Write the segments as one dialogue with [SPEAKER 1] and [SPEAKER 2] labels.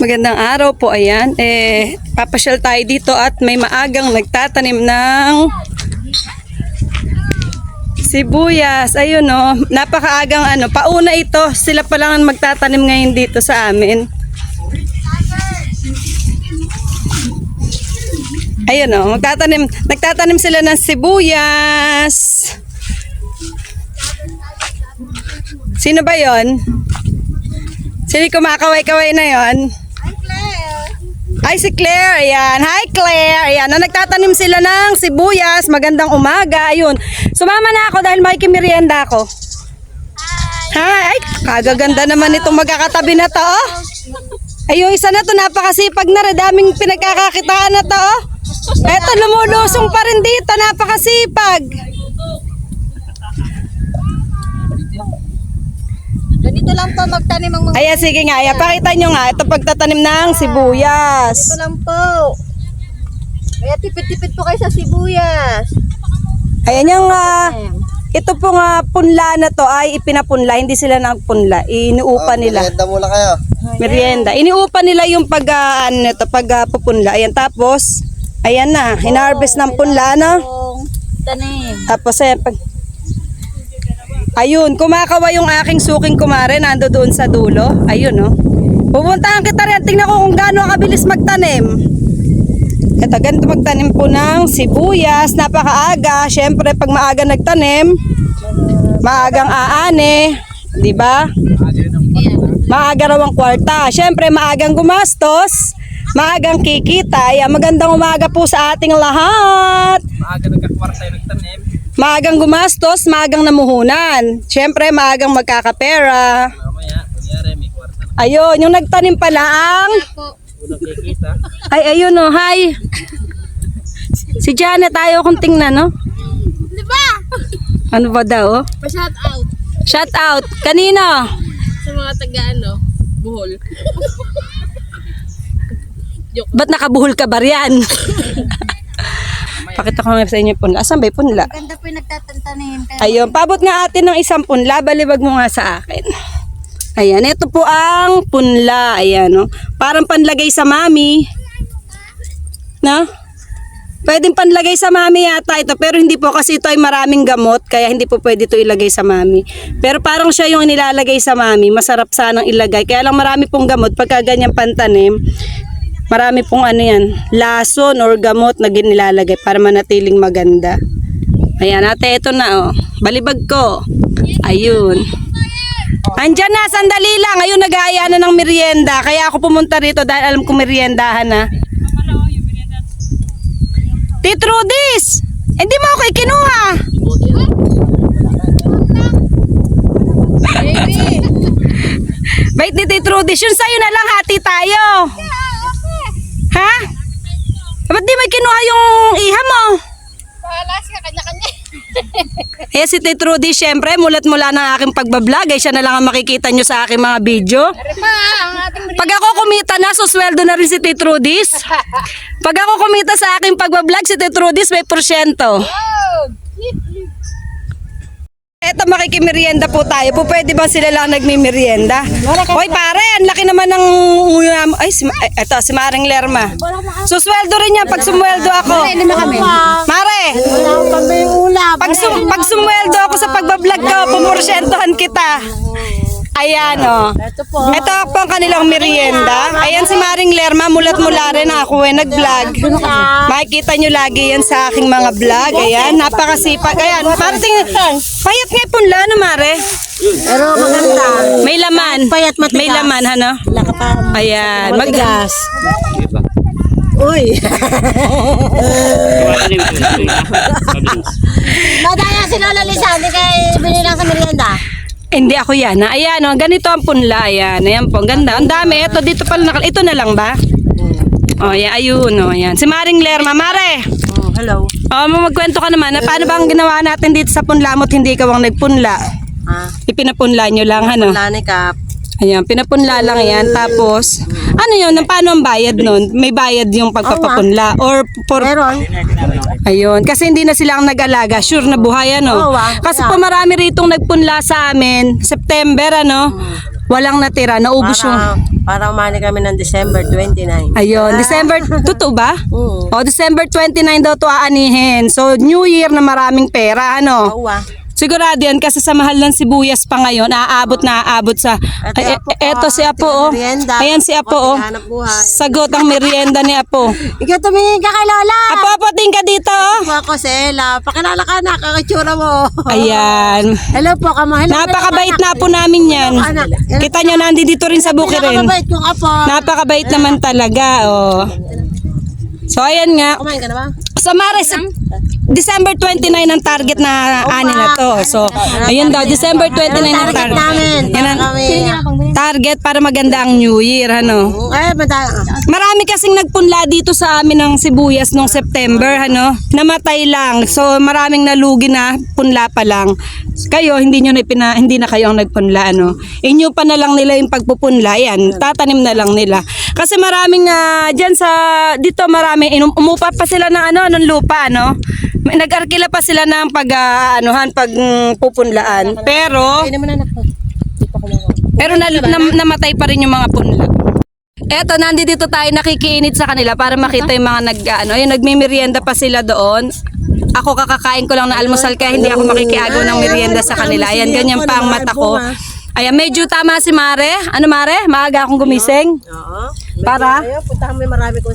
[SPEAKER 1] Magandang araw po, ayan. Papasyal tayo dito at may maagang nagtatanim ng sibuyas. Ayun o, napakaagang pauna ito. Sila pa lang ang magtatanim ngayon dito sa amin. Ayun o, nagtatanim sila ng sibuyas. Sino ba yon? Sino kumakaway-kaway na yon? Ay, si Claire. Ayan. Hi, Claire. Ayan. Nagtatanim sila ng sibuyas. Magandang umaga. Ayun. Sumama na ako dahil makikimerienda ako. Hi. Ay, kagaganda naman itong magkakatabi na to. Oh. Ay, yung isa na to, napakasipag na rin. Daming pinagkakakitaan na to. Oh. Eto, lumulusong pa rin dito. Napakasipag.
[SPEAKER 2] Ganito lang po magtanim ang mga...
[SPEAKER 1] Ayan, sige nga. Ayan, pakita nyo nga. Ito pagtatanim ng sibuyas.
[SPEAKER 2] Ito lang po. Kaya tipid-tipid po kayo sa sibuyas.
[SPEAKER 1] Ayan yung... ito pong punla na to ay ipinapunla. Hindi sila nagpunla. Inuupa nila.
[SPEAKER 3] Merienda muna kayo.
[SPEAKER 1] Merienda. Iniupa nila yung pagpupunla. Ayan, tapos... Ayan na. Hinarvest ng punla, no?
[SPEAKER 2] Tanim.
[SPEAKER 1] Tapos, ayan, ayun, kumakawa yung aking suking kumare, nando doon sa dulo. Ayun, no? Pupuntahan kita rin, tingnan ko kung gaano kabilis magtanim. Ito, ganito magtanim po ng sibuyas, napakaaga. Siyempre, pag maaga nagtanim, maagang aane, di ba? Maaga raw ang kwarta. Siyempre, maagang gumastos, maagang kikita. Ayan, magandang umaga po sa ating lahat.
[SPEAKER 3] Maaga nagkakwarta yung nagtanim.
[SPEAKER 1] Maagang gumastos, maagang namuhunan. Siyempre, maagang magkakapera.
[SPEAKER 3] Mamaya, kunyari, may kwarta na.
[SPEAKER 1] Ayun, yung nagtanim pala ang...
[SPEAKER 3] Unang kikita.
[SPEAKER 1] Ay, ayun o, hi. Si Janet, tayo kung tingnan, no?
[SPEAKER 2] Diba?
[SPEAKER 1] Ano ba daw?
[SPEAKER 2] Pa-shout out
[SPEAKER 1] Shout out. Kanino?
[SPEAKER 2] sa mga Bohol.
[SPEAKER 1] Ba't nakabuhol ka ba riyan? Pakita ko nga sa inyo punla. Asan ba yung punla?
[SPEAKER 2] Ganda po yung nagtatantanim.
[SPEAKER 1] Ayun, pabot nga atin ng isang punla. Balibag mo nga sa akin. Ayan, ito po ang punla. Ayan, no? Parang panlagay sa mami. No? Pwedeng panlagay sa mami yata ito. Pero hindi po kasi ito ay maraming gamot. Kaya hindi po pwede ito ilagay sa mami. Pero parang siya yung nilalagay sa mami. Masarap sanang ilagay. Kaya lang marami pong gamot. Pagka ganyan pantanim, marami pong lason or gamot na nilalagay para manatiling maganda. Ayan, ate, ito na, oh. Balibag ko. Ayun. Andyan na, sandali lang. Ayun, nag-aaya na ng merienda. Kaya ako pumunta rito dahil alam ko meriendahan na. Titrudis! Hindi mo ako ikinuha. Bait ni Titrudis. Yun sa'yo na lang, hati tayo. Ha? Ba't di may kinuha yung iha mo?
[SPEAKER 2] Palas ka, kanya-kanya.
[SPEAKER 1] Eh si Titrudi, syempre, mulat-mula ng aking pagbablog. Ay siya na lang ang makikita nyo sa aking mga video. Pag ako kumita na, susweldo na rin si Titrudis. Pag ako kumita sa aking pagbablog, si Titrudis may porsyento. Eto, makikimerienda po tayo. Po, pwede ba sila lang nagmimerienda? Hoy pare, ang laki naman ng ay, eto, si Maring Lerma. Susweldo rin yan pag sumweldo ako. Mare, pag sumweldo ako sa pagbablog ko, pumorsyentohan kita. Ayan, o. Ito po ang kanilang merienda. Ayan si Maring Lerma, mulat-mula rin ako nag-vlog. Makikita nyo lagi yan sa aking mga vlog. Ayan, napakasipag. Ayan, parating, payat nga punla, no, Mare?
[SPEAKER 2] Pero maganda.
[SPEAKER 1] May laman.
[SPEAKER 2] Payat matigas.
[SPEAKER 1] May laman, ano? Ayan.
[SPEAKER 2] Matigas. Uy. Madaya si Lola Lisa, hindi kayo binilang sa merienda.
[SPEAKER 1] Hindi ako yan. Ayan, o, ganito ang punla. Ayan, ayan po. Ang ganda. Ang dami. Ito, dito pala. Ito na lang ba? O, ayan. Ayun, o, ayan. Si Maring Lerma. Mare!
[SPEAKER 2] Hello.
[SPEAKER 1] O, magkwento ka naman. Paano ba ang ginawa natin dito sa punla mo't hindi ikaw ang nagpunla? Ipinapunla nyo lang, ano?
[SPEAKER 2] Lani Kap.
[SPEAKER 1] Ayan, pinapunla lang yan. Tapos, ano yun? Paano ang bayad nun? May bayad yung pagpapapunla? Or,
[SPEAKER 2] Meron.
[SPEAKER 1] ayun. Kasi hindi na sila ang nag-alaga. Sure na buhay, ano? Kasi po marami ritong nagpunla sa amin. September, ano? Walang natira. Naubos yung...
[SPEAKER 2] Para umani kami ng December 29.
[SPEAKER 1] Ayun, December, totoo ba?
[SPEAKER 2] Oo.
[SPEAKER 1] O, December 29 daw to aanihin. So, New Year na maraming pera, ano?
[SPEAKER 2] Oo ah.
[SPEAKER 1] Sigurado yan kasi sa mahal ng sibuyas pa ngayon, naaabot sa... Eto si Apo, oh.
[SPEAKER 2] Merienda.
[SPEAKER 1] Ayan si Apo, oh.
[SPEAKER 2] Hanap buhay.
[SPEAKER 1] Sagot ang merienda ni Apo.
[SPEAKER 2] Ikaw tumingin ka kay Lola.
[SPEAKER 1] Apo, tingin ka dito, oh.
[SPEAKER 2] Ako si Ella. Pakilala ka na, kakitsura mo.
[SPEAKER 1] Ayan.
[SPEAKER 2] Hello po, kamo. Hello,
[SPEAKER 1] Napakabait na po namin yan.
[SPEAKER 2] anak.
[SPEAKER 1] Kita nyo, nandito rin sa Bukirin.
[SPEAKER 2] Napakabait yung Apo.
[SPEAKER 1] Napakabait naman talaga, oh. So, ayan nga.
[SPEAKER 2] Kumain ka na ba?
[SPEAKER 1] So, Maris, December 29 ang target na ani na to. So, ayun daw, December 29 ang target. Yan ang target para maganda ang New Year, ano. Marami kasing nagpunla dito sa amin ng sibuyas nung September, ano. Namatay lang. So, maraming nalugi na punla pa lang. Kayo, hindi na kayo ang nagpunla, ano. Inyo pa na lang nila yung pagpupunla, yan. Tatanim na lang nila. Kasi maraming dito maraming umupa pa sila ng ng lupa, no. Nag-arkila pa sila ng pagpupunlaan. Pero namatay pa rin yung mga punla. Eto, nandito tayo nakikiinit sa kanila para makita yung mga nagmimerienda pa sila doon. Ako kakakain ko lang na almusal kaya hindi ako makikiagaw ng merienda sa kanila. Ayan, ganyan pa ang mata ko. Ayan, medyo tama si Mare. Ano Mare? Maaga akong gumising?
[SPEAKER 2] Oo.
[SPEAKER 1] Para?
[SPEAKER 2] Ayun, puntahan mo yung marami ko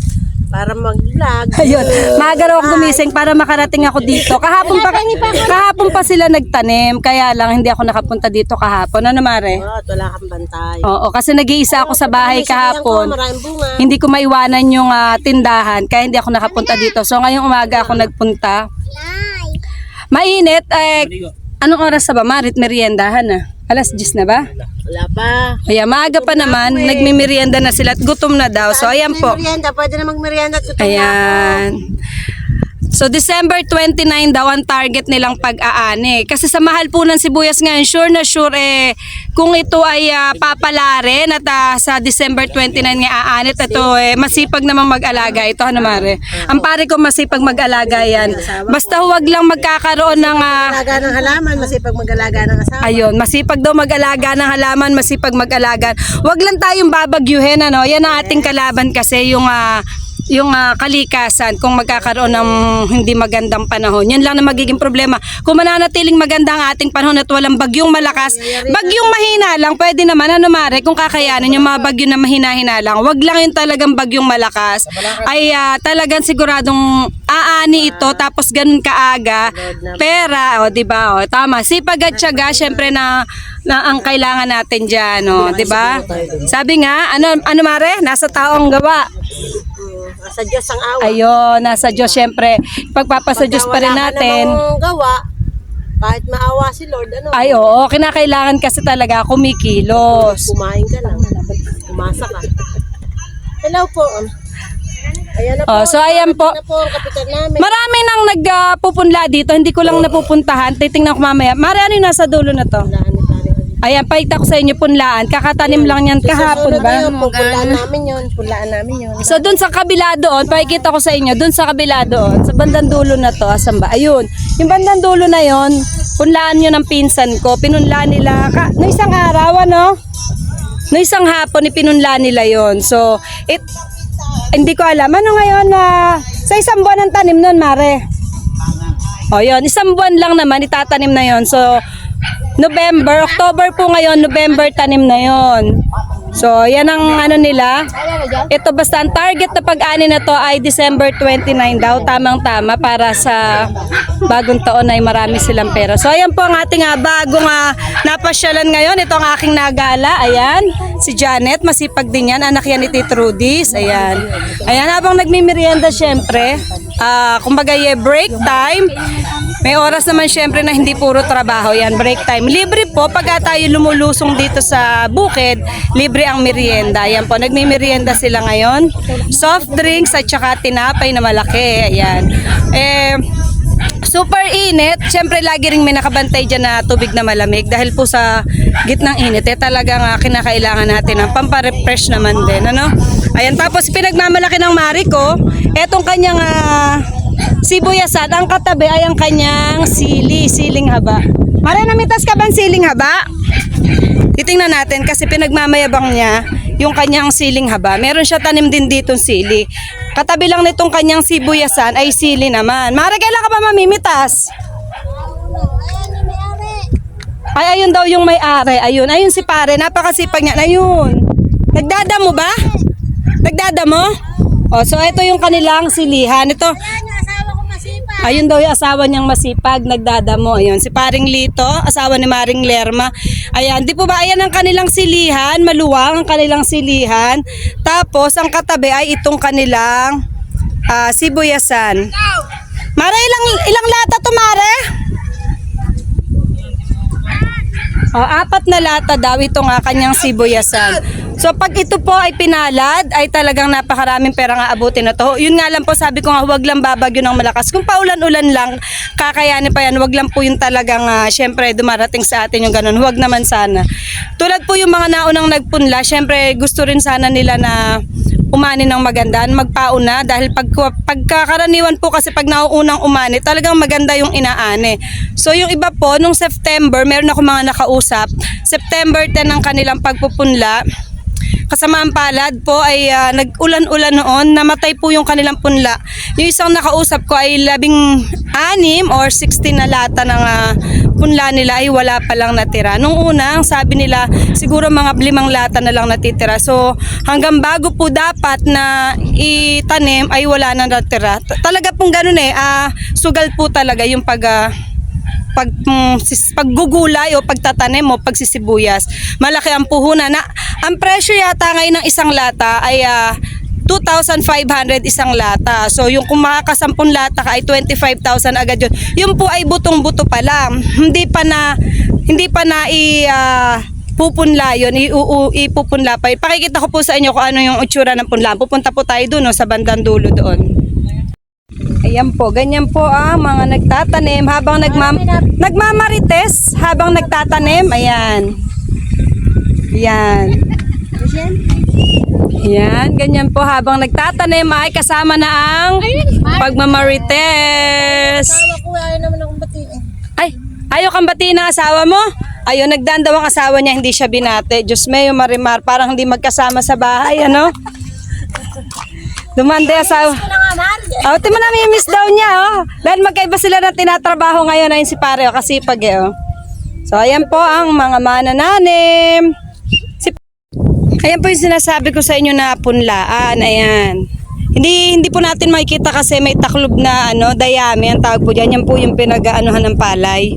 [SPEAKER 2] para mag-vlog.
[SPEAKER 1] Ayun, maaga raw akong gumising para makarating ako dito. Kahapon pa sila nagtanim, kaya lang hindi ako nakapunta dito kahapon. Ano Mare?
[SPEAKER 2] Oo, wala kang bantay.
[SPEAKER 1] Oo, kasi nag-iisa ako sa bahay kahapon.
[SPEAKER 2] Maraming bunga.
[SPEAKER 1] Hindi ko maiwanan yung tindahan, kaya hindi ako nakapunta dito. So ngayong umaga ako nagpunta. Mainit, anong oras na ba, Marit? Meriendahan na. Alas 10 na ba?
[SPEAKER 2] Wala pa.
[SPEAKER 1] Kaya maaga pa naman, nagmimerienda na sila at gutom na daw. So ayan po.
[SPEAKER 2] Merienda, pwede na mag-merienda at gutom na ako.
[SPEAKER 1] Ayan. So December 29 daw ang target nilang pag-aani. Kasi sa mahal po ng sibuyas ngayon, sure na sure kung ito ay papalarin at sa December 29 nga aanit, ito masipag namang mag-alaga. Ito ano Mare? Ang pare ko masipag mag-alaga yan. Basta huwag lang magkakaroon ng...
[SPEAKER 2] Mag-alaga ng halaman, masipag mag-alaga ng asawa.
[SPEAKER 1] Ayun, masipag daw mag-alaga ng halaman, masipag mag-alaga. Huwag lang tayong babagyuhin, ano? Yan ang ating kalaban kasi yung kalikasan kung magkakaroon ng hindi magandang panahon. Yan lang na magiging problema. Kung mananatiling maganda ang ating panahon at walang bagyong malakas, bagyong mahina lang, pwede naman, ano Mare, kung kakayanin yung mga bagyo na mahina-hina lang, wag lang yung talagang bagyong malakas, ay talagang siguradong aani ito, tapos ganun kaaga, pera, o diba, o tama, sipag at tiyaga, syempre na ang kailangan natin dyan, o diba? Sabi nga, ano Mare, nasa tao ang gawa.
[SPEAKER 2] Nasa Diyos ang awa.
[SPEAKER 1] Ayun, nasa Diyos syempre. Pagpapasa Diyos pa rin natin.
[SPEAKER 2] Pagka wala ka namang gawa, kahit maawa si Lord,
[SPEAKER 1] Ay, oo, kinakailangan kasi talaga kumikilos.
[SPEAKER 2] kumain ka lang. Umasa ka. Hello po. Ayan na po.
[SPEAKER 1] Oh, so ayan po.
[SPEAKER 2] Ayan na po ang kapitan namin.
[SPEAKER 1] Marami nang nagpupunla dito, hindi ko lang napupuntahan. Titingnan ko mamaya. Mare, ano yung nasa dulo na to? Ayan, pakita ko sa inyo punlaan. Kakatanim lang yan kahapon ba?
[SPEAKER 2] Pulaan namin yun. Pulaan namin yun.
[SPEAKER 1] So doon sa kabila doon, pakikita ko sa inyo, doon sa kabila doon, sa bandang dulo na to, asan ba? Ayun, yung bandang dulo na yon, punlaan nyo ng pinsan ko, pinunlaan nila, no isang araw, ano? No isang hapon, ipinunlaan nila yon. So, hindi ko alam, ano ngayon, sa isang buwan ng tanim nun, Mare? O yun, isang buwan lang naman, itatanim na yon. So, November, October po ngayon, November tanim na yon. So, yan ang nila. Ito basta ang target na pag-ani na to ay December 29 daw, tamang-tama para sa bagong taon ay marami silang pera. So, ayan po ang ating bagong napasyalan ngayon. Ito ang aking nagala. Ayan, si Janet, masipag din yan. Anak yan ni Tito Rudis. Ayan. Ayan, habang nagmimerienda syempre, kumbaga break time. May oras naman syempre na hindi puro trabaho yan, break time. Libre po, pagka tayo lumulusong dito sa bukid, libre ang merienda. Ayan po, nagmimerienda sila ngayon. Soft drinks at saka tinapay na malaki. Ayan. Super init. Syempre lagi ring may nakabantay dyan na tubig na malamig. Dahil po sa gitnang init, talagang kinakailangan natin ng pamparefresh naman din. Ano? Ayan, tapos pinagmamalaki ng Mariko, etong kanyang... sibuyasan, ang katabi ay ang kanyang siling haba. Mare, namitas ka ba ang siling haba? Titingnan natin kasi pinagmamayabang niya. yung kanyang siling haba. Meron siya tanim din dito sili. Katabi lang nitong kanyang sibuyasan ay sili naman. Mare, kailan ka ba mamimitas? Ay, ayun daw yung may-ari. Ayun si pare. Napakasipag niya. Ayun. Nagdadamo ba? Nagdadamo? O, so ito yung kanilang silihan. Ito, ayun daw yung asawa niyang masipag, nagdadamo. Ayun, si Paring Lito, asawa ni Maring Lerma. Ayan, di po ba, ayan ang kanilang silihan, maluwang ang kanilang silihan. Tapos, ang katabi ay itong kanilang sibuyasan. Mare, ilang lata to, Mare? O, 4 na lata daw ito nga kanyang sibuyasan. So pag ito po ay pinalad, ay talagang napakaraming pera nga abutin na to. Yun nga lang po, sabi ko nga, huwag lang babagyo ng malakas. Kung paulan-ulan lang, kakayanin pa yan. Huwag lang po yung talagang, syempre, dumarating sa atin yung ganun. Huwag naman sana. Tulad po yung mga naunang nagpunla, syempre, gusto rin sana nila na umani ng magandaan, magpauna. Dahil pagkakaraniwan po kasi pag nauunang umani, talagang maganda yung inaani. So yung iba po, nung September, meron ako mga nakausap. September 10 ang kanilang pagpupunla. Kasama ang palad po ay nag-ulan-ulan noon, namatay po yung kanilang punla. Yung isang nakausap ko ay 16 or 16 na lata ng punla nila ay wala pa lang natira. Nung unang sabi nila siguro mga 5 lata na lang natitira. So hanggang bago po dapat na itanim ay wala na natira. Talaga pong ganun sugal po talaga yung paggugulay o pagtatanim o pagsisibuyas. Malaki ang puhunan. Ang presyo yata ngayon ng isang lata ay 2,500 isang lata. So yung kung makakasampung lata ka ay 25,000 agad yun. Yun po ay butong-buto pa lang. Hindi pa na pupunla yun, ipupunla pa. Pakikita ko po sa inyo kung ano yung itsura ng punla. Pupunta po tayo doon sa bandang dulo doon. Ayan po, ganyan po ang mga nagtatanim habang nagmamarites habang nagtatanim. Ayan. Ayan. Ayan, ganyan po habang nagtatanim ay kasama na ang pagmamarites.
[SPEAKER 2] Asawa ko, ayaw naman akong batiin.
[SPEAKER 1] Ay, ayaw kang batiin ng asawa mo? Ayun, nagdaan daw ang asawa niya, hindi siya binate. Diyos mayo, Marimar, parang hindi magkasama sa bahay, ano? Dumande asawa. Oh, tima na miss daw niya, oh. Dahil magkaiba sila na tinatrabaho ngayon, ayun si pare, oh, kasipag, oh. So, ayan po ang mga manananim. Ayan po yung sinasabi ko sa inyo na punlaan, ayan. Hindi po natin makikita kasi may taklob na dayami ang tawag po diyan. Yan po yung pinag-aanuhan ng palay.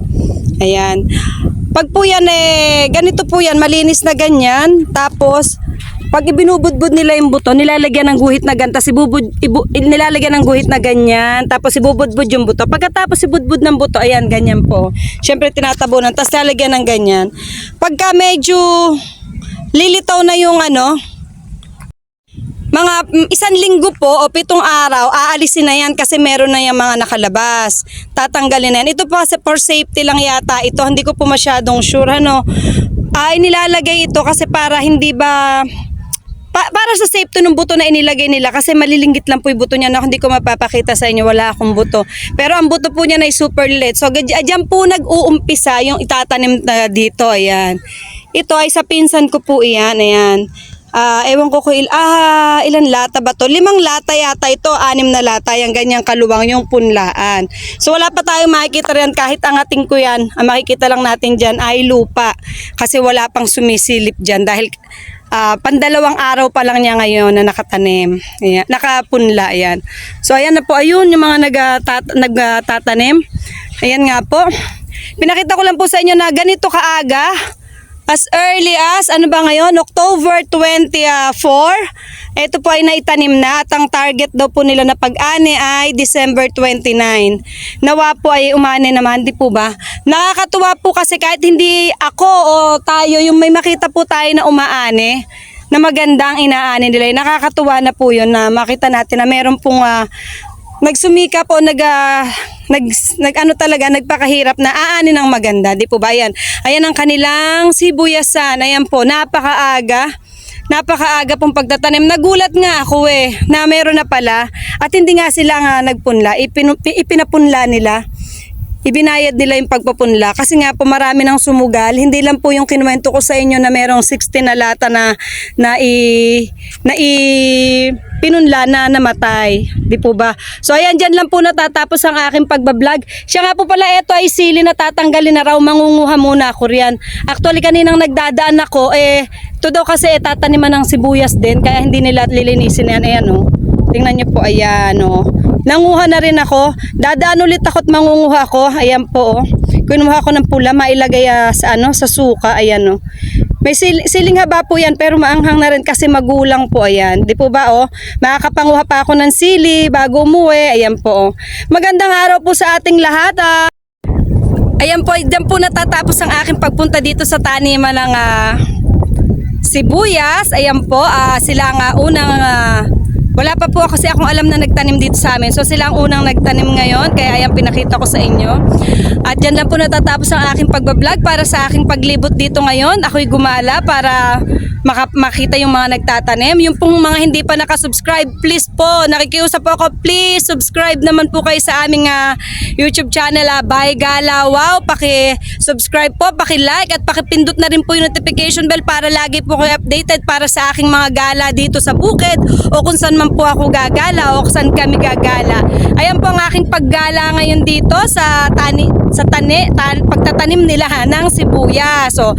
[SPEAKER 1] Ayan. Pag po yan ganito po yan, malinis na ganyan. Tapos pag ibinubudbud nila yung buto, nilalagyan ng guhit na ganyan. Tapos nilalagyan ng guhit na ganyan. Tapos ibubudbud yung buto. Pagkatapos ibudbud ng buto, ayan, ganyan po. Syempre tinatabunan. Tapos lalagyan ng ganyan. Pagka medyo lilitaw na yung mga 1 linggo po o 7 araw, aalisin na yan kasi meron na yung mga nakalabas. Tatanggalin na yan. Ito po kasi for safety lang yata ito. Hindi ko po masyadong sure ay nilalagay ito kasi para hindi ba para sa safety ng buto na inilagay nila kasi malilinggit lang po yung buto niya na hindi ko mapapakita sa inyo, wala akong buto. Pero ang buto po niya na ay super liit. So dyan po nag-uumpisa yung itatanim na dito. Ayan. Ito ay sa pinsan ko po iyan. Ayan. Ewan ko ilan lata ba to? 5 lata yata ito, 6 na lata, yung ganyang kaluwang yung punlaan. So wala pa tayong makikita riyan kahit angating ko yan. Ang makikita lang natin dyan ay lupa. Kasi wala pang sumisilip dyan dahil pandalawang araw pa lang niya ngayon na nakatanim. Ayan, nakapunla, ayan. So ayan na po, ayun yung mga nagtatanim. Ayan nga po. Pinakita ko lang po sa inyo na ganito kaaga. As early as, ngayon? October 24. Ito po ay naitanim na at ang target daw po nila na pag-ani ay December 29. Nawa po ay umani naman, di po ba? Nakakatuwa po kasi kahit hindi ako o tayo, yung may makita po tayo na umaani, na magandang inaani nila. Nakakatuwa na po yun na makita natin na meron pong nagsumika po, nagpakahirap na aani ng maganda, di po ba yan? Ayan ang kanilang sibuyasan, ayan po, napakaaga pong pagtatanim. Nagulat nga ako na meron na pala at hindi nga sila nga nagpunla, ipinapunla nila. ibinayad nila yung pagpapunla kasi nga po marami nang sumugal. Hindi lang po yung kinuwento ko sa inyo na merong 60 na lata na pinunla na namatay. Di po ba? So ayan, dyan lang po natatapos ang aking pagbablog. Siya nga po pala, eto ay sili na tatanggalin na raw. Mangunguha muna ako riyan. Actually kaninang nagdadaan ako, ito daw kasi tataniman ng sibuyas din, kaya hindi nila lilinisin yan. Ayan o. Tingnan nyo po, ayan o. Nanguha na rin ako. Dadaan ulit ako at mangunguha ako. Ayan po o. Kinuha ko ng pula, mailagay sa suka. Ayan o. May siling haba po yan, pero maanghang na rin kasi magulang po. Ayan. Di po ba o? Makakapanguha pa ako ng sili bago umuwi. Ayan po o. Magandang araw po sa ating lahat. Ayan po, dyan po natatapos ang aking pagpunta dito sa taniman ng sibuyas. Ayan po, sila ang unang... wala pa po kasi akong alam na nagtanim dito sa amin. So sila ang unang nagtanim ngayon, kaya ayan pinakita ko sa inyo. At dyan lang po natatapos ang aking pagbablog para sa aking paglibot dito ngayon. Ako'y gumala para makita yung mga nagtatanim. Yung pong mga hindi pa nakasubscribe, please po, nakikiusap po ako, please subscribe naman po kayo sa aming YouTube channel, Bay Gala. Wow, paki-subscribe po, paki-like at paki-pindot na rin po yung notification bell para lagi po kayo updated para sa aking mga gala dito sa bukid o kung saan man po ako gagala o kung saan kami gagala. Ayan po ang aking paggala ngayon dito sa pagtatanim nila ng sibuyas. So,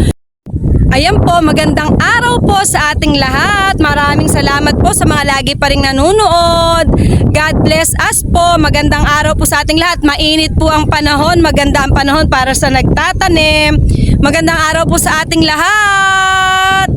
[SPEAKER 1] ayan po, magandang araw po sa ating lahat. Maraming salamat po sa mga lagi pa ring nanonood. God bless us po. Magandang araw po sa ating lahat. Mainit po ang panahon. Maganda ang panahon para sa nagtatanim. Magandang araw po sa ating lahat.